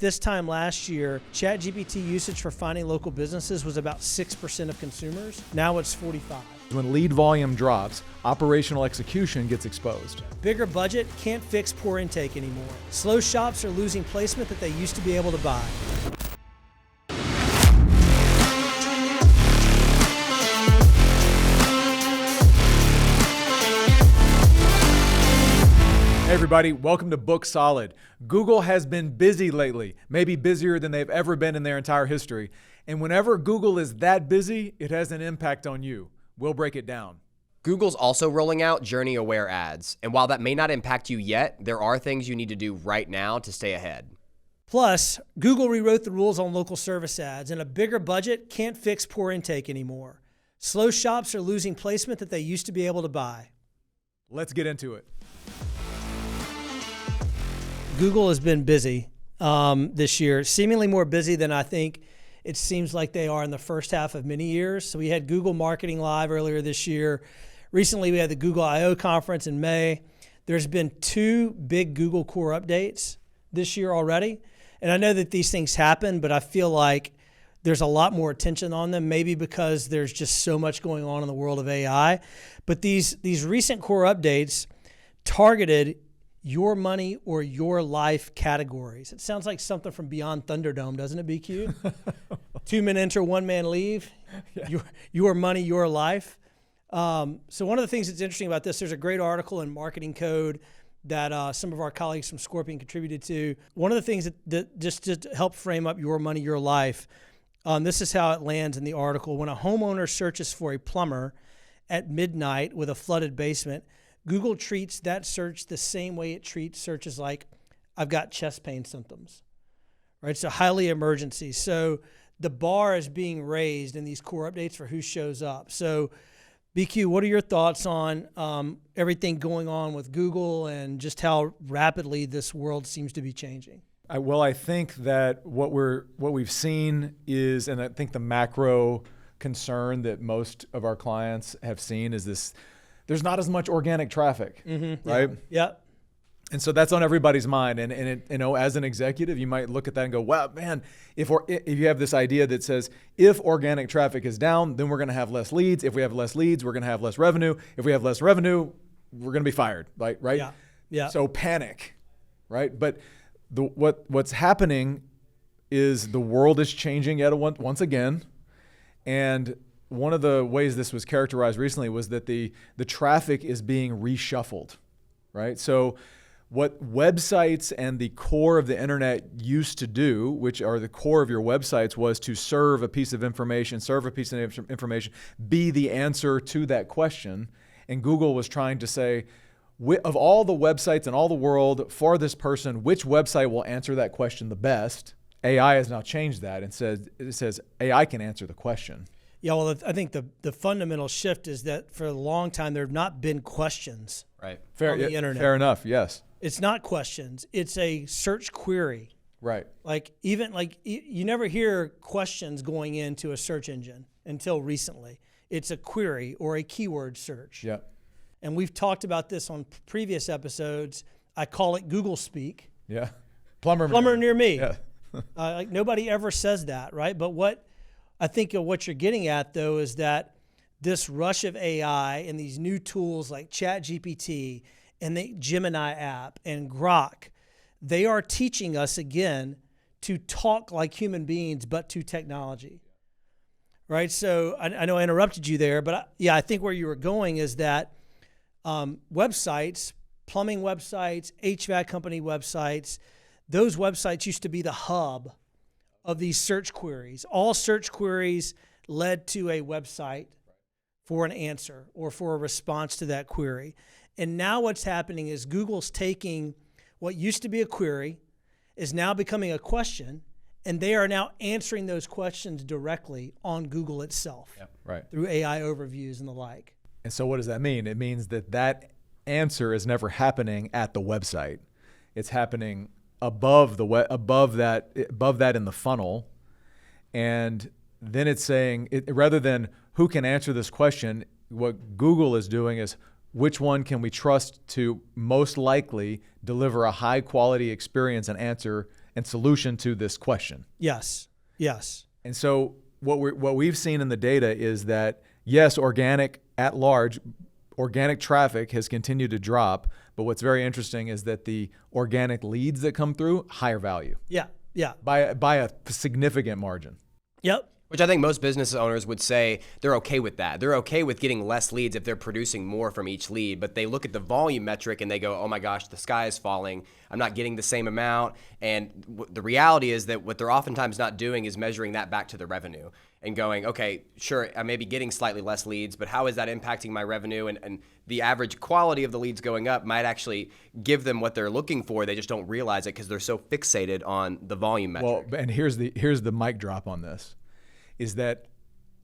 this time last year, ChatGPT usage for finding local businesses was about 6% of consumers. Now it's 45%. When lead volume drops, operational execution gets exposed. Bigger budget can't fix poor intake anymore. Slow shops are losing placement that they used to be able to buy. Hey everybody, welcome to Book Solid. Google has been busy lately, maybe busier than they've ever been in their entire history. And whenever Google is that busy, it has an impact on you. We'll break it down. Google's also rolling out journey-aware ads. And while that may not impact you yet, there are things you need to do right now to stay ahead. Plus, Google rewrote the rules on local service ads, and a bigger budget can't fix poor intake anymore. Slow shops are losing placement that they used to be able to buy. Let's get into it. Google has been busy this year, seemingly more busy than I think it seems like they are in the first half of many years. So we had Google Marketing Live earlier this year. Recently, we had the Google I/O conference in May. There's been 2 big Google core updates this year already. And I know that these things happen, but I feel like there's a lot more attention on them, maybe because there's just so much going on in the world of AI. But these recent core updates targeted your money or your life categories. It sounds like something from Beyond Thunderdome, doesn't it, BQ? 2 men enter, 1 man leave. Yeah. Your money, your life. So one of the things that's interesting about this, there's a great article in Marketing Code that some of our colleagues from Scorpion contributed to. One of the things that just to help frame up your money, your life, this is how it lands in the article. When a homeowner searches for a plumber at midnight with a flooded basement, Google treats that search the same way it treats searches like, I've got chest pain symptoms, right? So highly emergency. So the bar is being raised in these core updates for who shows up. So BQ, what are your thoughts on everything going on with Google and just how rapidly this world seems to be changing? Well, I think that what we've seen is, and I think the macro concern that most of our clients have seen is this, there's not as much organic traffic, right? Yeah. And so that's on everybody's mind. And it, as an executive, you might look at that and go, wow, man, if you have this idea that says, if organic traffic is down, then we're going to have less leads. If we have less leads, we're going to have less revenue. If we have less revenue, we're going to be fired, right? Yeah. So panic, right? But what's happening is the world is changing yet once again. And one of the ways this was characterized recently was that the traffic is being reshuffled, right? So what websites and the core of the internet used to do, which are the core of your websites, was to serve a piece of information, be the answer to that question. And Google was trying to say, of all the websites in all the world for this person, which website will answer that question the best? AI has now changed that and it says AI can answer the question. Yeah, well, I think the fundamental shift is that for a long time, there have not been questions on the internet. Fair enough, yes. It's not questions. It's a search query. Right. You never hear questions going into a search engine until recently. It's a query or a keyword search. Yeah. And we've talked about this on previous episodes. I call it Google speak. Yeah. Plumber near me. Yeah. Nobody ever says that, right? But what I think what you're getting at, though, is that this rush of AI and these new tools like ChatGPT and the Gemini app and Grok, they are teaching us again to talk like human beings, but to technology, right? So I know I interrupted you there, but I think where you were going is that websites, plumbing websites, HVAC company websites, those websites used to be the hub of these search queries. All search queries led to a website for an answer or for a response to that query. And now what's happening is Google's taking what used to be a query is now becoming a question, and they are now answering those questions directly on Google itself through AI overviews and the like. And so what does that mean? It means that answer is never happening at the website. It's happening above that in the funnel, and then it's saying rather than who can answer this question, what Google is doing is which one can we trust to most likely deliver a high quality experience and answer and solution to this question. Yes. Yes. And so what we've seen in the data is that, yes, organic at large, organic traffic has continued to drop. But what's very interesting is that the organic leads that come through, higher value. Yeah. Yeah. By a significant margin. Yep. Which I think most business owners would say they're okay with that. They're okay with getting less leads if they're producing more from each lead, but they look at the volume metric and they go, oh my gosh, the sky is falling. I'm not getting the same amount. And the reality is that what they're oftentimes not doing is measuring that back to the revenue and going, okay, sure, I may be getting slightly less leads, but how is that impacting my revenue? And the average quality of the leads going up might actually give them what they're looking for. They just don't realize it because they're so fixated on the volume metric. Well, and here's the mic drop on this. Is that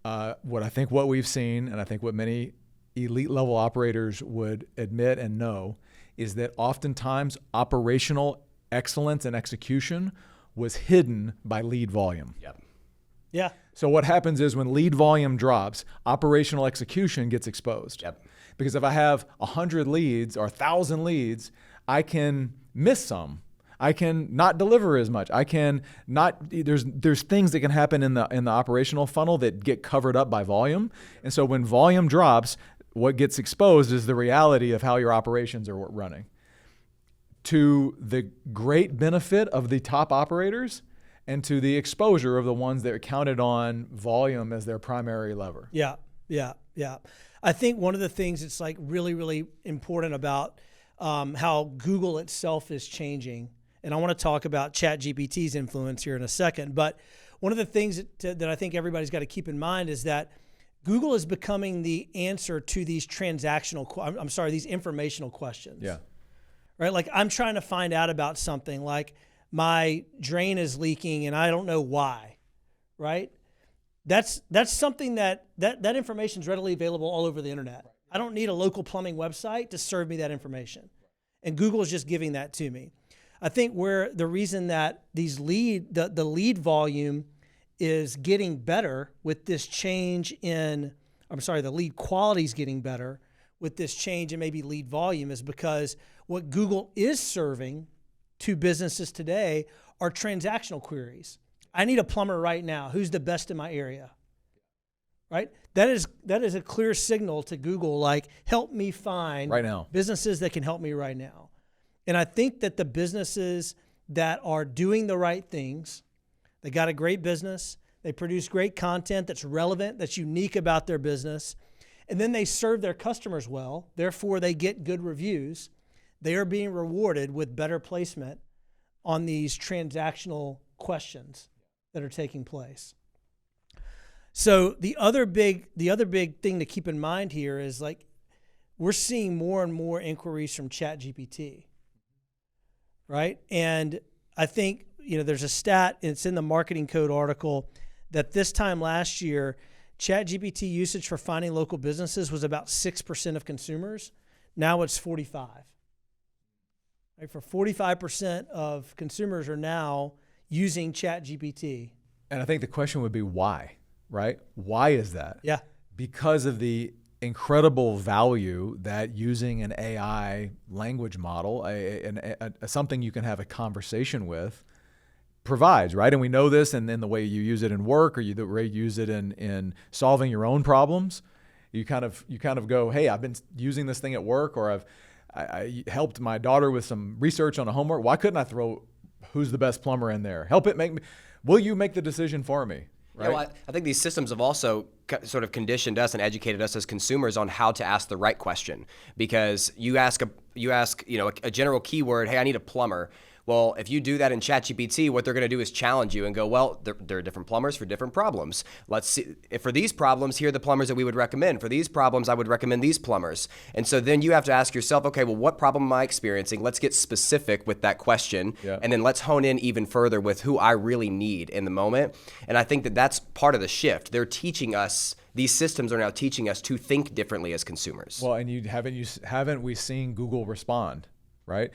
what we've seen, and I think what many elite level operators would admit and know, is that oftentimes operational excellence and execution was hidden by lead volume. Yep. Yeah. So what happens is when lead volume drops, operational execution gets exposed. Yep. Because if I have 100 leads or 1,000 leads, I can miss some. I can not deliver as much. I can not. There's things that can happen in the operational funnel that get covered up by volume. And so when volume drops, what gets exposed is the reality of how your operations are running. To the great benefit of the top operators, and to the exposure of the ones that counted on volume as their primary lever. Yeah. Yeah. Yeah. I think one of the things that's like really, really important about how Google itself is changing. And I want to talk about ChatGPT's influence here in a second. But one of the things that I think everybody's got to keep in mind is that Google is becoming the answer to these these informational questions. Yeah. Right? Like I'm trying to find out about something like my drain is leaking and I don't know why. Right? That's something that information is readily available all over the internet. I don't need a local plumbing website to serve me that information. And Google is just giving that to me. I think where the reason that the lead volume is getting better with this change the lead quality is getting better with this change in maybe lead volume is because what Google is serving to businesses today are transactional queries. I need a plumber right now. Who's the best in my area? Right? That is a clear signal to Google, like, help me find right now businesses that can help me right now. And I think that the businesses that are doing the right things, they got a great business, they produce great content that's relevant, that's unique about their business, and then they serve their customers well, therefore they get good reviews, they are being rewarded with better placement on these transactional questions that are taking place. So the other big thing to keep in mind here is like we're seeing more and more inquiries from ChatGPT. Right? And I think, there's a stat, and it's in the Marketing Code article, that this time last year, ChatGPT usage for finding local businesses was about 6% of consumers. Now it's 45%. Right? For 45% of consumers are now using ChatGPT. And I think the question would be why, right? Why is that? Yeah. Because of the incredible value that using an AI language model, something you can have a conversation with, provides, right? And we know this in the way you use it in work, or the way you use it in solving your own problems. You kind of go, hey, I've been using this thing at work, or I helped my daughter with some research on a homework. Why couldn't I throw who's the best plumber in there? Will you make the decision for me? Right? Yeah, well, I think these systems have also sort of conditioned us and educated us as consumers on how to ask the right question. Because you ask a general keyword, hey, I need a plumber. Well, if you do that in ChatGPT, what they're going to do is challenge you and go, well, there are different plumbers for different problems. Let's see. If for these problems, here are the plumbers that we would recommend. For these problems, I would recommend these plumbers. And so then you have to ask yourself, okay, well, what problem am I experiencing? Let's get specific with that question. Yeah. And then let's hone in even further with who I really need in the moment. And I think that that's part of the shift. They're teaching us, these systems are now teaching us to think differently as consumers. Well, and haven't we seen Google respond, right?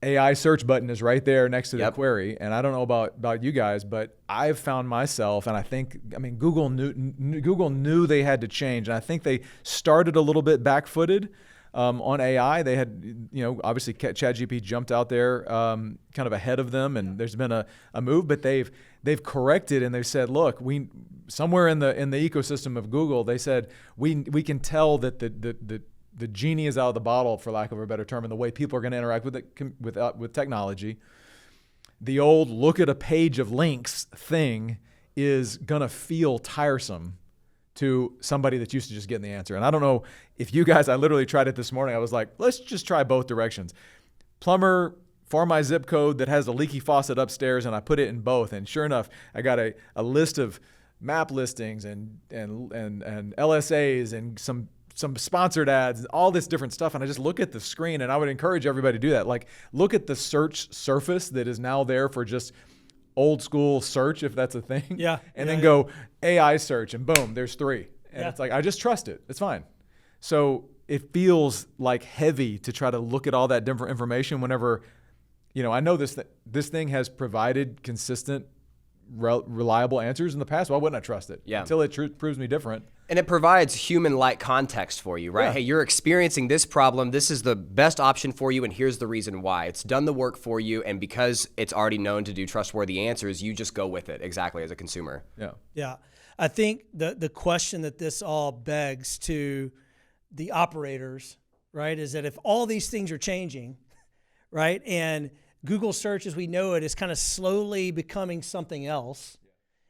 AI search button is right there next to the query. And I don't know about you guys, but I've found myself, and Google knew they had to change. And I think they started a little bit back-footed, on AI. They had, obviously ChatGPT jumped out there kind of ahead of them, and there's been a move, but they've corrected and they've said, look, somewhere in the ecosystem of Google, they said we can tell that the genie is out of the bottle, for lack of a better term, in the way people are going to interact with technology. The old look at a page of links thing is going to feel tiresome to somebody that's used to just getting the answer. And I don't know if you guys, I literally tried it this morning. I was like, let's just try both directions. Plumber for my zip code that has a leaky faucet upstairs, and I put it in both. And sure enough, I got a list of map listings and LSAs and some sponsored ads and all this different stuff. And I just look at the screen, and I would encourage everybody to do that. Like, look at the search surface that is now there for just old school search, if that's a thing. Yeah. And then go AI search, and boom, there's 3. And it's like, I just trust it. It's fine. So it feels like heavy to try to look at all that different information whenever, I know this thing has provided consistent, reliable answers in the past. Why wouldn't I trust it? Yeah. Until it proves me different. And it provides human-like context for you, right? Yeah. Hey, you're experiencing this problem. This is the best option for you, and here's the reason why. It's done the work for you, and because it's already known to do trustworthy answers, you just go with it, exactly, as a consumer. Yeah. Yeah. I think the question that this all begs to the operators, right, is that if all these things are changing, right, and Google search as we know it is kind of slowly becoming something else.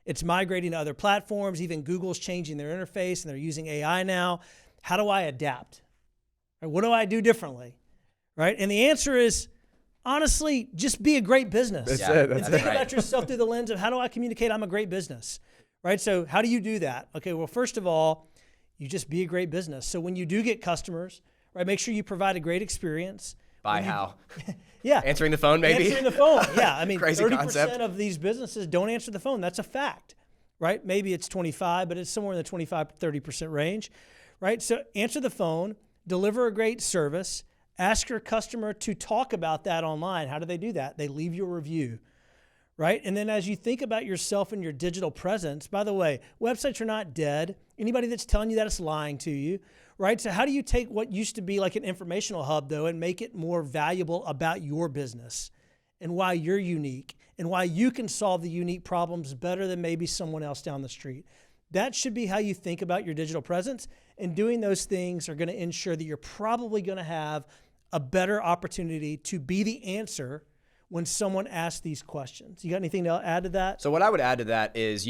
It's migrating to other platforms. Even Google's changing their interface, and they're using AI now. How do I adapt? Right? What do I do differently? Right? And the answer is, honestly, just be a great business. That's it. And think about yourself through the lens of, how do I communicate I'm a great business? Right? So how do you do that? Okay, well, first of all, you just be a great business. So when you do get customers, right, make sure you provide a great experience. By how? Yeah. Answering the phone, maybe? Answering the phone, yeah. I mean, Crazy 30% concept. of these businesses don't answer the phone. That's a fact, right? Maybe it's 25, but it's somewhere in the 25, 30% range, right? So answer the phone, deliver a great service, ask your customer to talk about that online. How do they do that? They leave you a review, right? And then as you think about yourself and your digital presence, by the way, websites are not dead. Anybody that's telling you that is lying to you, right? So how do you take what used to be like an informational hub, though, and make it more valuable about your business and why you're unique and why you can solve the unique problems better than maybe someone else down the street? That should be how you think about your digital presence. And doing those things are going to ensure that you're probably going to have a better opportunity to be the answer when someone asks these questions. You got anything to add to that? So what I would add to that is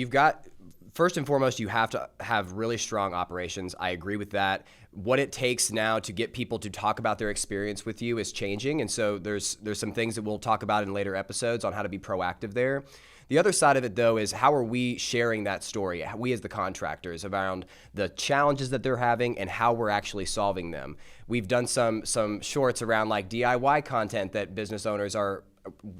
first and foremost, you have to have really strong operations. I agree with that. What it takes now to get people to talk about their experience with you is changing. And so there's some things that we'll talk about in later episodes on how to be proactive there. The other side of it, though, is how are we sharing that story, we as the contractors, around the challenges that they're having and how we're actually solving them. We've done some shorts around like DIY content that business owners are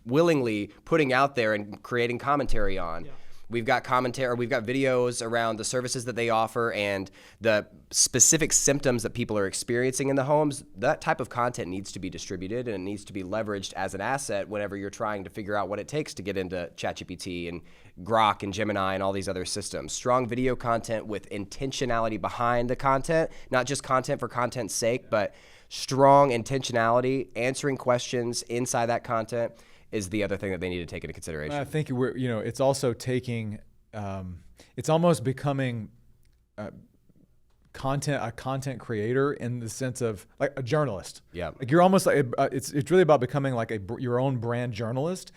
willingly putting out there and creating commentary on. Yeah. We've got videos around the services that they offer and the specific symptoms that people are experiencing in the homes. That type of content needs to be distributed, and it needs to be leveraged as an asset whenever you're trying to figure out what it takes to get into ChatGPT and Grok and Gemini and all these other systems. Strong video content with intentionality behind the content, not just content for content's sake, but strong intentionality, answering questions inside that content is the other thing that they need to take into consideration. I think it's also taking, it's almost becoming a content creator in the sense of like a journalist. Yeah. Like you're almost like, it's really about becoming like your own brand journalist.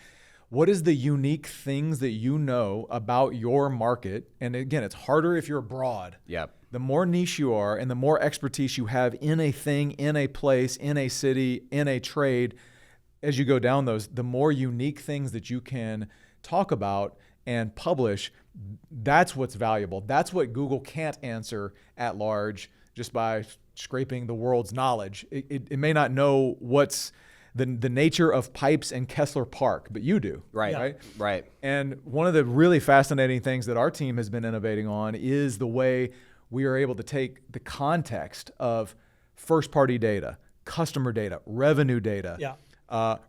What is the unique things that you know about your market? And again, it's harder if you're broad. Yep. The more niche you are and the more expertise you have in a thing, in a place, in a city, in a trade, as you go down those, the more unique things that you can talk about and publish, that's what's valuable. That's what Google can't answer at large just by scraping the world's knowledge. It may not know what's the nature of pipes in Kessler Park, but you do. Right. Right. Right. And one of the really fascinating things that our team has been innovating on is the way we are able to take the context of first-party data, customer data, revenue data,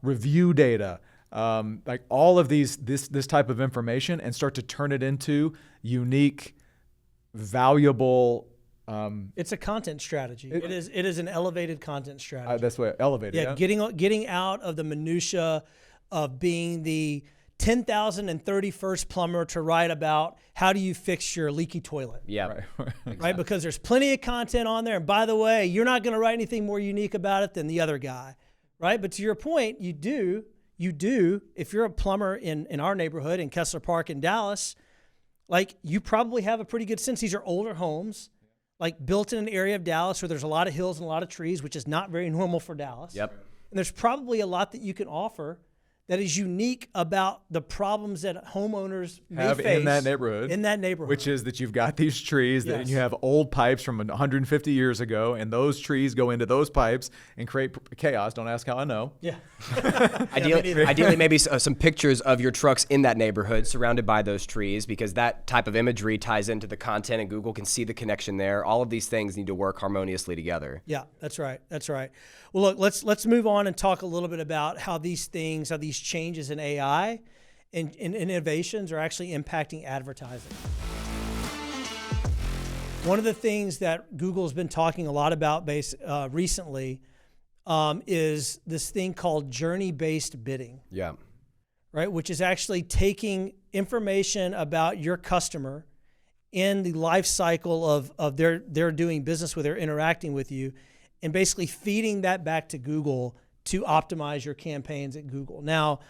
review data, like all of this type of information, and start to turn it into unique, valuable It's a content strategy. It is an elevated content strategy. That's what elevated. Yeah, getting out of the minutia of being the 10,031st plumber to write about how do you fix your leaky toilet. Yeah. Right? Because there's plenty of content on there. And by the way, you're not going to write anything more unique about it than the other guy. Right? But to your point, you do, if you're a plumber in our neighborhood in Kessler Park in Dallas, like you probably have a pretty good sense. These are older homes, like built in an area of Dallas where there's a lot of hills and a lot of trees, which is not very normal for Dallas. Yep. And there's probably a lot that you can offer that is unique about the problems that homeowners may face in that neighborhood. Which is that you've got these trees and you have old pipes from 150 years ago, and those trees go into those pipes and create chaos. Don't ask how I know. Yeah. Ideally, maybe some pictures of your trucks in that neighborhood surrounded by those trees, because that type of imagery ties into the content and Google can see the connection there. All of these things need to work harmoniously together. Yeah, that's right. That's right. Well, look, let's move on and talk a little bit about how these changes in AI and innovations are actually impacting advertising. One of the things that Google's been talking a lot about recently is this thing called journey-based bidding. Yeah. Right, which is actually taking information about your customer in the life cycle of their doing business with, they're interacting with you, and basically feeding that back to Google to optimize your campaigns at Google. Now,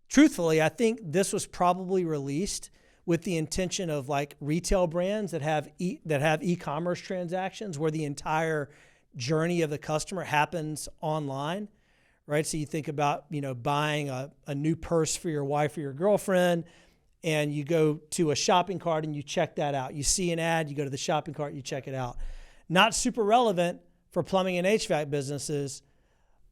truthfully, I think this was probably released with the intention of like retail brands that have e-commerce transactions where the entire journey of the customer happens online, right? So you think about, buying a new purse for your wife or your girlfriend, and you go to a shopping cart and you check that out. You see an ad, you go to the shopping cart, you check it out. Not super relevant for plumbing and HVAC businesses,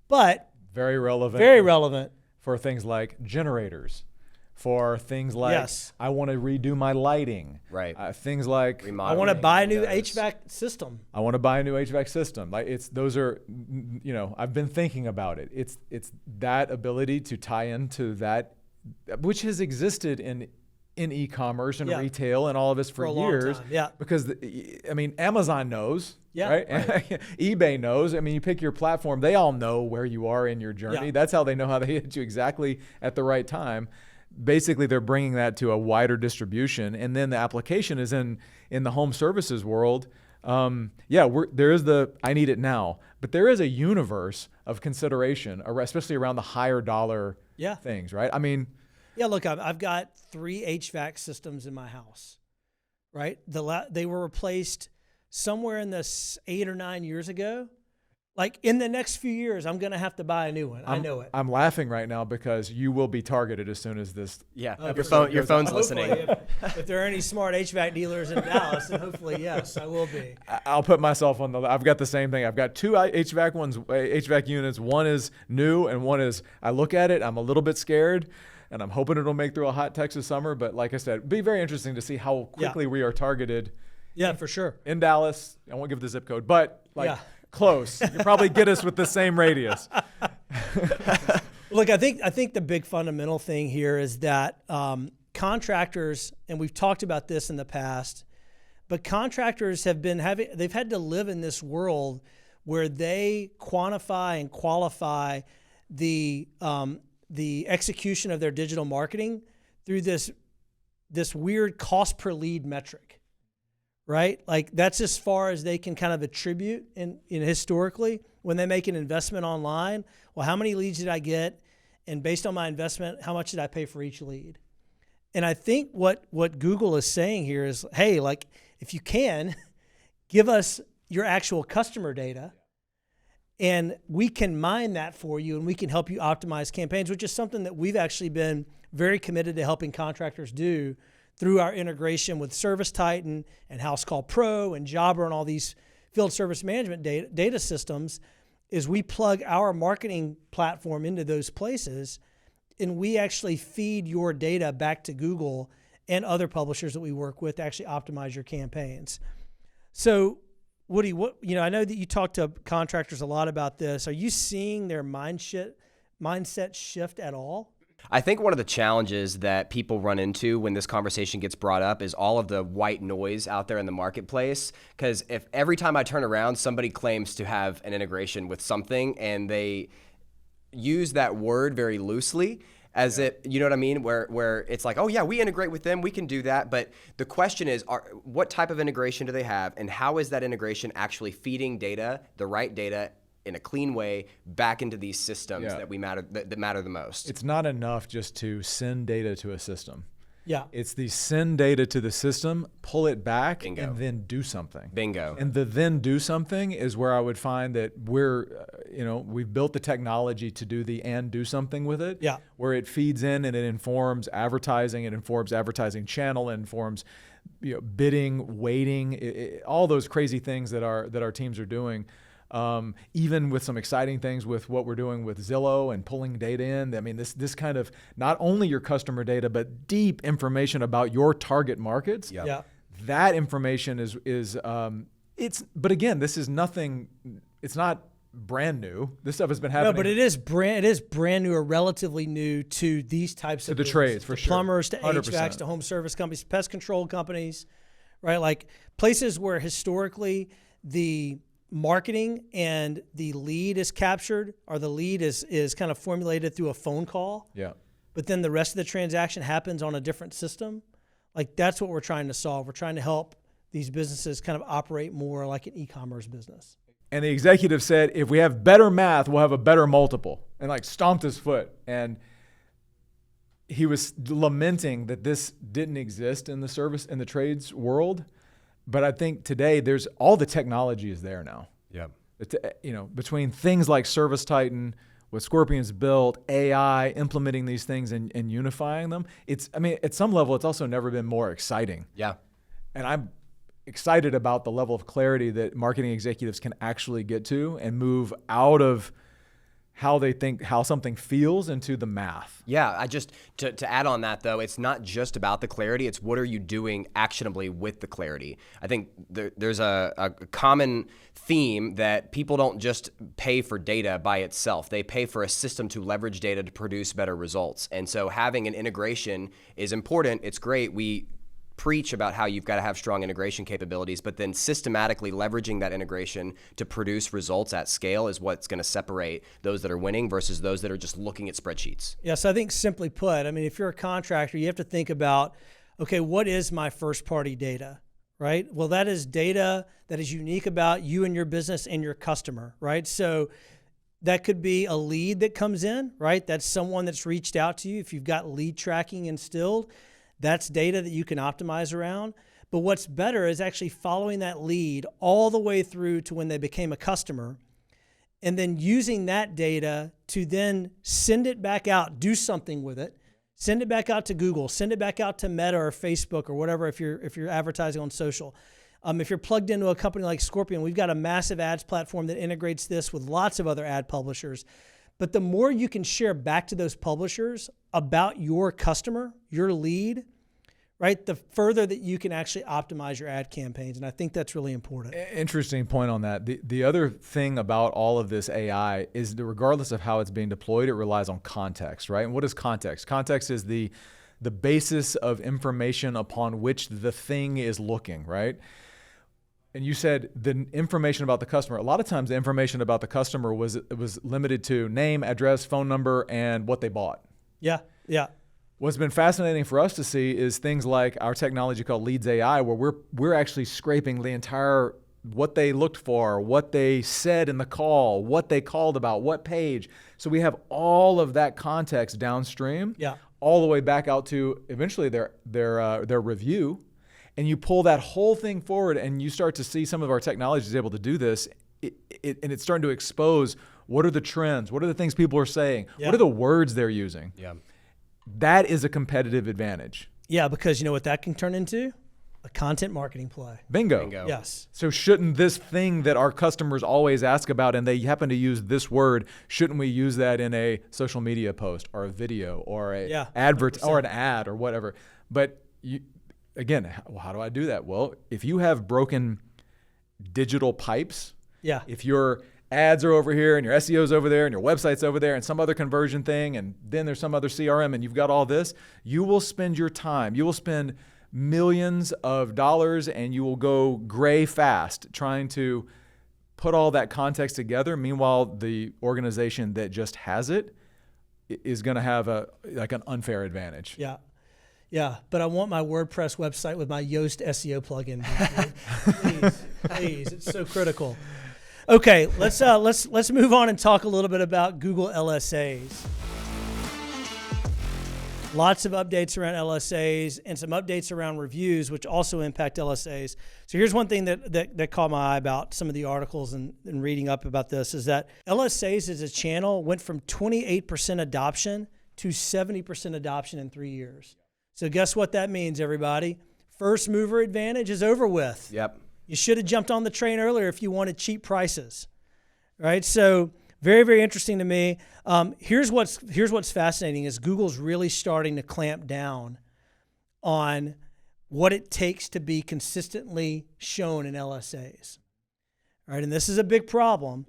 but very relevant. Very relevant for things like generators, for things like I want to redo my lighting. Right. Things like I want to buy a new HVAC system. I want to buy a new HVAC system. Like those are, I've been thinking about it. It's that ability to tie into that, which has existed in e-commerce and retail and all of this for years. Yeah. Because Amazon knows. Yeah, right? eBay knows. You pick your platform, they all know where you are in your journey. Yeah. That's how they know how they hit you exactly at the right time. Basically, they're bringing that to a wider distribution. And then the application is in the home services world. There is the I need it now. But there is a universe of consideration, especially around the higher dollar things, right? Yeah, look, I've got 3 HVAC systems in my house, right? They were replaced somewhere in this 8 or 9 years ago. Like in the next few years, I'm going to have to buy a new one. I know it. I'm laughing right now because you will be targeted as soon as this. Yeah, your phone's listening. If there are any smart HVAC dealers in Dallas, then hopefully, yes, I will be. I'll put myself on I've got the same thing. I've got 2 HVAC units. One is new and one is, I look at it, I'm a little bit scared. And I'm hoping it'll make through a hot Texas summer. But like I said, it'd be very interesting to see how quickly we are targeted. Yeah, for sure. In Dallas. I won't give the zip code, but close. You probably get us with the same radius. Look, I think the big fundamental thing here is that contractors, and we've talked about this in the past, but contractors they've had to live in this world where they quantify and qualify the execution of their digital marketing through this weird cost per lead metric, right? Like that's as far as they can kind of attribute in historically when they make an investment online. Well, how many leads did I get? And based on my investment, how much did I pay for each lead? And I think what Google is saying here is, hey, like if you can, give us your actual customer data, and we can mine that for you, and we can help you optimize campaigns, which is something that we've actually been very committed to helping contractors do through our integration with Service Titan and House Call Pro and Jobber and all these field service management data systems, is we plug our marketing platform into those places, and we actually feed your data back to Google and other publishers that we work with to actually optimize your campaigns. So Woody, I know that you talk to contractors a lot about this. Are you seeing their mindset shift at all? I think one of the challenges that people run into when this conversation gets brought up is all of the white noise out there in the marketplace. Because if every time I turn around, somebody claims to have an integration with something and they use that word very loosely, as it, you know what I mean? Where it's like, oh yeah, we integrate with them, we can do that. But the question is, what type of integration do they have, and how is that integration actually feeding data, the right data, in a clean way back into these systems that matter the most? It's not enough just to send data to a system. Yeah. It's the send data to the system, pull it back, Bingo. and then do something. Bingo. And the then do something is where I would find that we've built the technology to do the and do something with it. Yeah. Where it feeds in and it informs advertising, it informs advertising channel, it informs bidding, weighting, all those crazy things that our teams are doing. Even with some exciting things with what we're doing with Zillow and pulling data in. I mean, this kind of not only your customer data, but deep information about your target markets. Yep. Yeah. That information but again, this is nothing, it's not brand new. This stuff has been happening. No, but it is brand new or relatively new to these types of the trades, for sure. Plumbers to 100%. HVACs to home service companies, pest control companies, right? Like places where historically the marketing and the lead is captured, or the lead is kind of formulated through a phone call. Yeah. But then the rest of the transaction happens on a different system. Like that's what we're trying to solve. We're trying to help these businesses kind of operate more like an e-commerce business. And the executive said, if we have better math, we'll have a better multiple, and like stomped his foot. And he was lamenting that this didn't exist in the trades world. But I think today there's all the technology is there now. Yeah. Between things like Service Titan, what Scorpion's built, AI, implementing these things and unifying them. At some level, it's also never been more exciting. Yeah. And I'm excited about the level of clarity that marketing executives can actually get to and move out of how they think, how something feels, into the math. Yeah, to add on that though, it's not just about the clarity, it's what are you doing actionably with the clarity. I think there's a common theme that people don't just pay for data by itself. They pay for a system to leverage data to produce better results. And so having an integration is important, it's great. We preach about how you've got to have strong integration capabilities, but then systematically leveraging that integration to produce results at scale is what's going to separate those that are winning versus those that are just looking at spreadsheets. Yeah, so I think simply put, if you're a contractor, you have to think about, okay, what is my first party data, right? Well, that is data that is unique about you and your business and your customer, right? So that could be a lead that comes in, right? That's someone that's reached out to you. If you've got lead tracking instilled, that's data that you can optimize around. But what's better is actually following that lead all the way through to when they became a customer, and then using that data to then send it back out, do something with it, send it back out to Google, send it back out to Meta or Facebook or whatever if you're advertising on social. If you're plugged into a company like Scorpion, we've got a massive ads platform that integrates this with lots of other ad publishers. But the more you can share back to those publishers about your customer, your lead, right, the further that you can actually optimize your ad campaigns. And I think that's really important. Interesting point on that. The other thing about all of this AI is that regardless of how it's being deployed, it relies on context, right? And what is context? Context is the basis of information upon which the thing is looking, right? And you said the information about the customer. A lot of times the information about the customer was limited to name, address, phone number, and what they bought. Yeah, yeah. What's been fascinating for us to see is things like our technology called Leads AI, where we're actually scraping the entire, what they looked for, what they said in the call, what they called about, what page. So we have all of that context downstream, all the way back out to eventually their review. And you pull that whole thing forward and you start to see some of our technology is able to do this. And it's starting to expose what are the trends, what are the things people are saying, what are the words they're using. Yeah. That is a competitive advantage. Yeah, because you know what that can turn into? A content marketing play. Bingo. Yes. So shouldn't this thing that our customers always ask about and they happen to use this word, shouldn't we use that in a social media post or a video or a advert or an ad or whatever? But again, how do I do that? Well, if you have broken digital pipes, if you're ads are over here and your SEO's over there and your website's over there and some other conversion thing, and then there's some other CRM, and you've got all this, you will spend your time. You will spend millions of dollars, and you will go gray fast trying to put all that context together. Meanwhile, the organization that just has it is going to have an unfair advantage. Yeah. Yeah, but I want my WordPress website with my Yoast SEO plugin. Please, it's so critical. Okay, let's move on and talk a little bit about Google LSAs. Lots of updates around LSAs and some updates around reviews, which also impact LSAs. So here's one thing that caught my eye about some of the articles and reading up about this is that LSAs as a channel went from 28% adoption to 70% adoption in 3 years. So guess what that means, everybody? First mover advantage is over with. Yep. You should have jumped on the train earlier if you wanted cheap prices, right? So very, very interesting to me. Here's what's fascinating is Google's really starting to clamp down on what it takes to be consistently shown in LSAs, right? And this is a big problem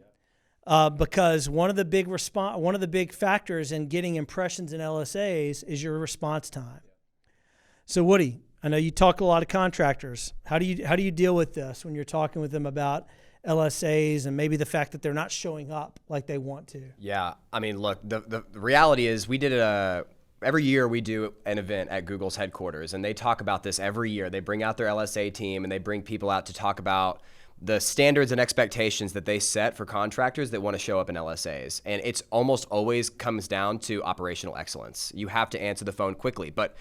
because one of the big factors in getting impressions in LSAs is your response time. So Woody, I know you talk to a lot of contractors. How do you deal with this when you're talking with them about LSAs and maybe the fact that they're not showing up like they want to? Yeah, I mean, look, the reality is we did every year we do an event at Google's headquarters, and they talk about this every year. They bring out their LSA team and they bring people out to talk about the standards and expectations that they set for contractors that want to show up in LSAs. And it's almost always comes down to operational excellence. You have to answer the phone quickly, but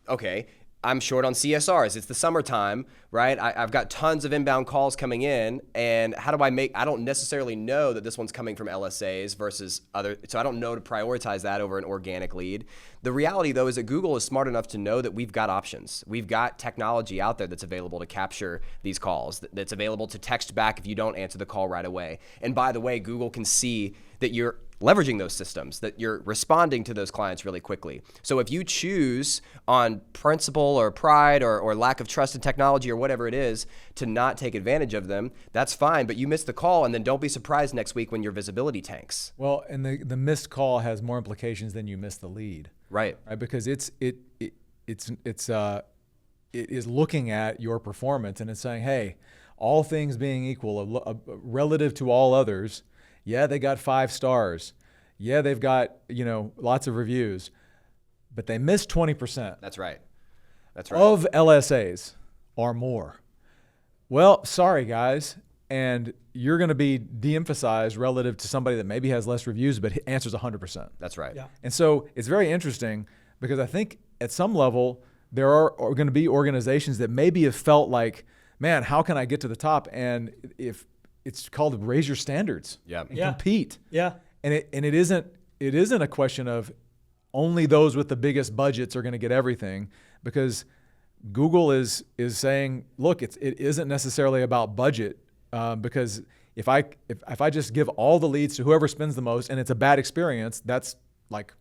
okay, I'm short on CSRs. It's the summertime, right? I've got tons of inbound calls coming in, and how do I don't necessarily know that this one's coming from LSAs versus other, so I don't know to prioritize that over an organic lead. The reality, though, is that Google is smart enough to know that we've got options. We've got technology out there that's available to capture these calls, that's available to text back if you don't answer the call right away. And by the way, Google can see that you're leveraging those systems, that you're responding to those clients really quickly. So if you choose on principle or pride or lack of trust in technology or whatever it is to not take advantage of them, that's fine, but you missed the call, and then don't be surprised next week when your visibility tanks. Well, and the missed call has more implications than you missed the lead. Right. Because it is looking at your performance and it's saying, hey, all things being equal, relative to all others, yeah, they got 5 stars. Yeah, they've got, lots of reviews, but they missed 20%. That's right. Of LSAs or more. Well, sorry guys, and you're going to be de-emphasized relative to somebody that maybe has less reviews but answers 100%. That's right. Yeah. And so it's very interesting because I think at some level there are going to be organizations that maybe have felt like, man, how can I get to the top? And if it's called raise your standards and compete. Yeah. And it isn't a question of only those with the biggest budgets are going to get everything, because Google is saying, look, it isn't necessarily about budget, because if I just give all the leads to whoever spends the most and it's a bad experience, that's like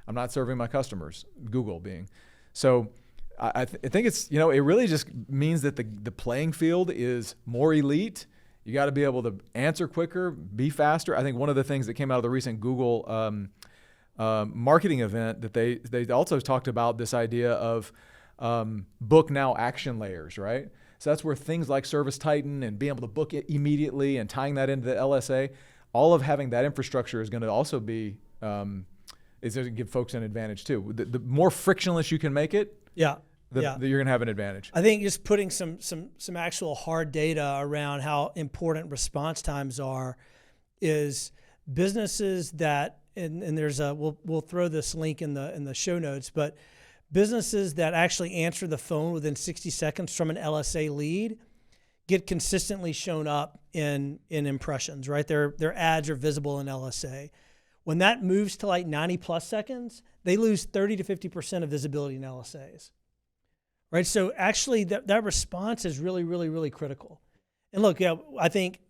I'm not serving my customers, Google being. So I think it's, it really just means that the playing field is more elite. You got to be able to answer quicker, be faster. I think one of the things that came out of the recent Google marketing event that they also talked about this idea of book now action layers, right? So that's where things like Service Titan and being able to book it immediately and tying that into the LSA, all of having that infrastructure is going to also be is going to give folks an advantage too. The more frictionless you can make it, you're going to have an advantage. I think just putting some actual hard data around how important response times are is businesses that, and there's we'll throw this link in the show notes, but businesses that actually answer the phone within 60 seconds from an LSA lead get consistently shown up in impressions, right? Their ads are visible in LSA. When that moves to like 90 plus seconds, they lose 30 to 50% of visibility in LSAs. Right, so actually that response is really, really, really critical. And look, I think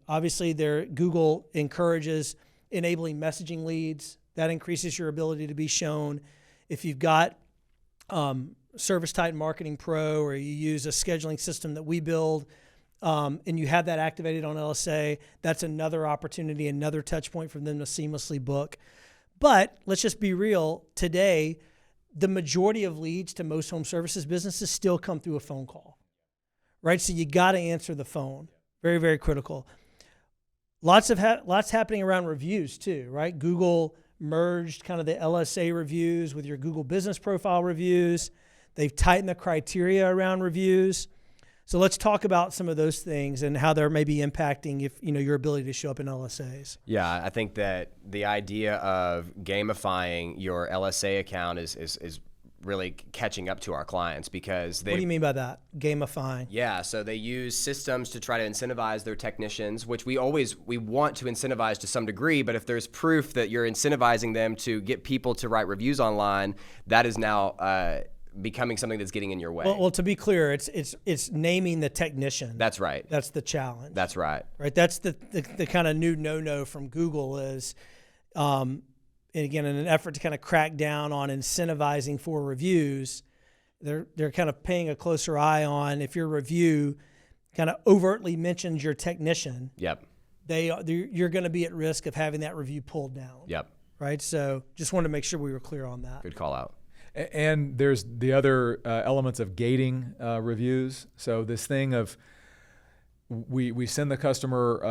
obviously Google encourages enabling messaging leads. That increases your ability to be shown. If you've got Service Titan Marketing Pro, or you use a scheduling system that we build, and you have that activated on LSA, that's another opportunity, another touch point for them to seamlessly book. But let's just be real. Today, the majority of leads to most home services businesses still come through a phone call, right? So you got to answer the phone. Very, very critical. Lots happening around reviews too, right? Google merged kind of the LSA reviews with your Google business profile reviews. They've tightened the criteria around reviews. So let's talk about some of those things and how they're maybe impacting your ability to show up in LSAs. Yeah, I think that the idea of gamifying your LSA account is really catching up to our clients because they. What do you mean by that? Gamifying? Yeah, so they use systems to try to incentivize their technicians, which we want to incentivize to some degree, but if there's proof that you're incentivizing them to get people to write reviews online, that is now becoming something that's getting in your way. Well, to be clear, it's naming the technician. That's right. That's the challenge. That's right. Right. That's the kind of new no from Google is, and again, in an effort to kind of crack down on incentivizing for reviews, they're kind of paying a closer eye on if your review kind of overtly mentions your technician. Yep. You're going to be at risk of having that review pulled down. Yep. Right. So just wanted to make sure we were clear on that. Good call out. And there's the other elements of gating reviews. So this thing of we send the customer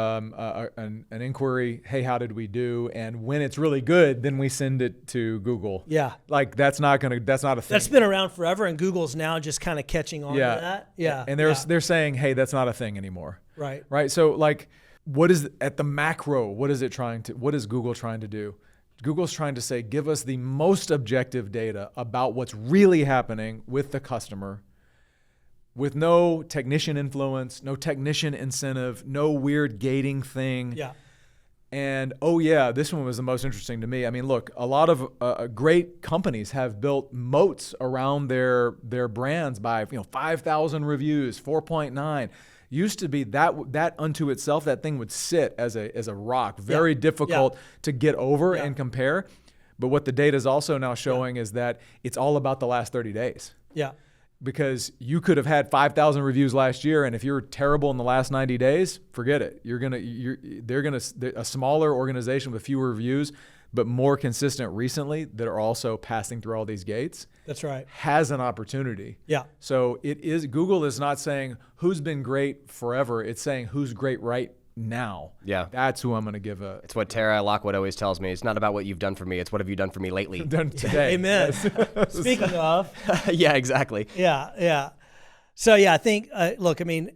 an inquiry, hey, how did we do? And when it's really good, then we send it to Google. Yeah. Like that's not a thing. That's been around forever, and Google's now just kind of catching on to that. Yeah. And they're saying, hey, that's not a thing anymore. Right. Right. So like, what is at the macro? What is Google trying to do? Google's trying to say, give us the most objective data about what's really happening with the customer with no technician influence, no technician incentive, no weird gating thing. Yeah. And this one was the most interesting to me. I mean, look, a lot of great companies have built moats around their brands by 5,000 reviews, 4.9. Used to be that unto itself, that thing would sit as a rock, very difficult to get over and compare. But what the data is also now showing is that it's all about the last 30 days. Yeah. Because you could have had 5,000 reviews last year, and if you're terrible in the last 90 days, forget it. A smaller organization with fewer reviews, but more consistent recently, that are also passing through all these gates. That's right. Has an opportunity. Yeah. So Google is not saying who's been great forever. It's saying who's great right now. Yeah. That's who I'm going to give a. It's what Tara Lockwood always tells me. It's not about what you've done for me. It's what have you done for me lately. Done today. Amen. Speaking of. Yeah, exactly. Yeah. Yeah. So I think, look, I mean,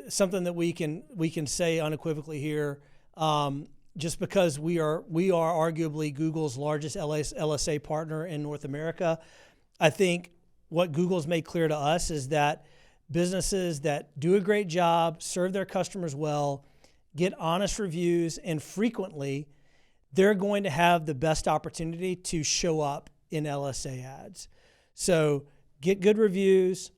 something that we can say unequivocally here, just because we are arguably Google's largest LSA partner in North America, I think what Google's made clear to us is that businesses that do a great job, serve their customers well, get honest reviews, and frequently, they're going to have the best opportunity to show up in LSA ads. So get good reviews.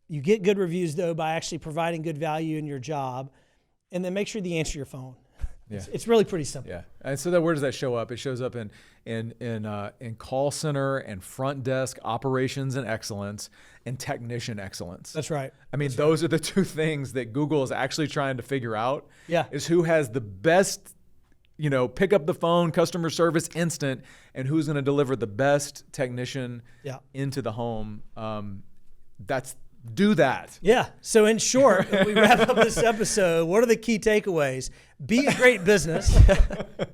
You get good reviews, though, by actually providing good value in your job, and then make sure that you answer your phone. Yeah. It's really pretty simple. Yeah, and so where does that show up? It shows up in call center and front desk operations and excellence and technician excellence. That's right. I mean, those are the two things that Google is actually trying to figure out. Yeah. Is who has the best, pick up the phone, customer service instant, and who's going to deliver the best technician into the home. Do that. Yeah. So in short, if we wrap up this episode, what are the key takeaways? Be a great business.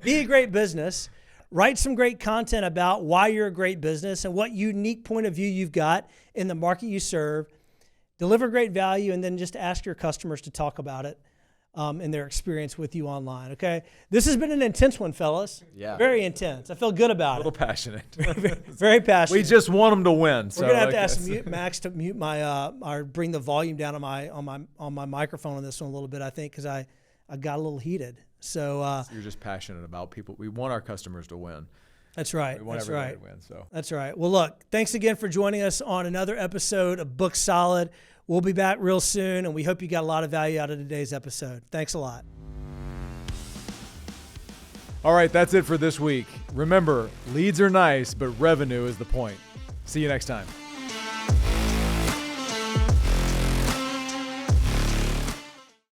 Be a great business. Write some great content about why you're a great business and what unique point of view you've got in the market you serve. Deliver great value, and then just ask your customers to talk about it and their experience with you online. Okay. This has been an intense one, fellas. Yeah. Very intense. I feel good about A little passionate. Very passionate. We just want them to win. We're gonna have to ask Max to mute my or bring the volume down on my microphone on this one a little bit. I think because I got a little heated. So you're just passionate about people. We want our customers to win. That's right. We want That's everybody right. to win. So that's right. Well, look, thanks again for joining us on another episode of Book Solid. We'll be back real soon, and we hope you got a lot of value out of today's episode. Thanks a lot. All right, that's it for this week. Remember, leads are nice, but revenue is the point. See you next time.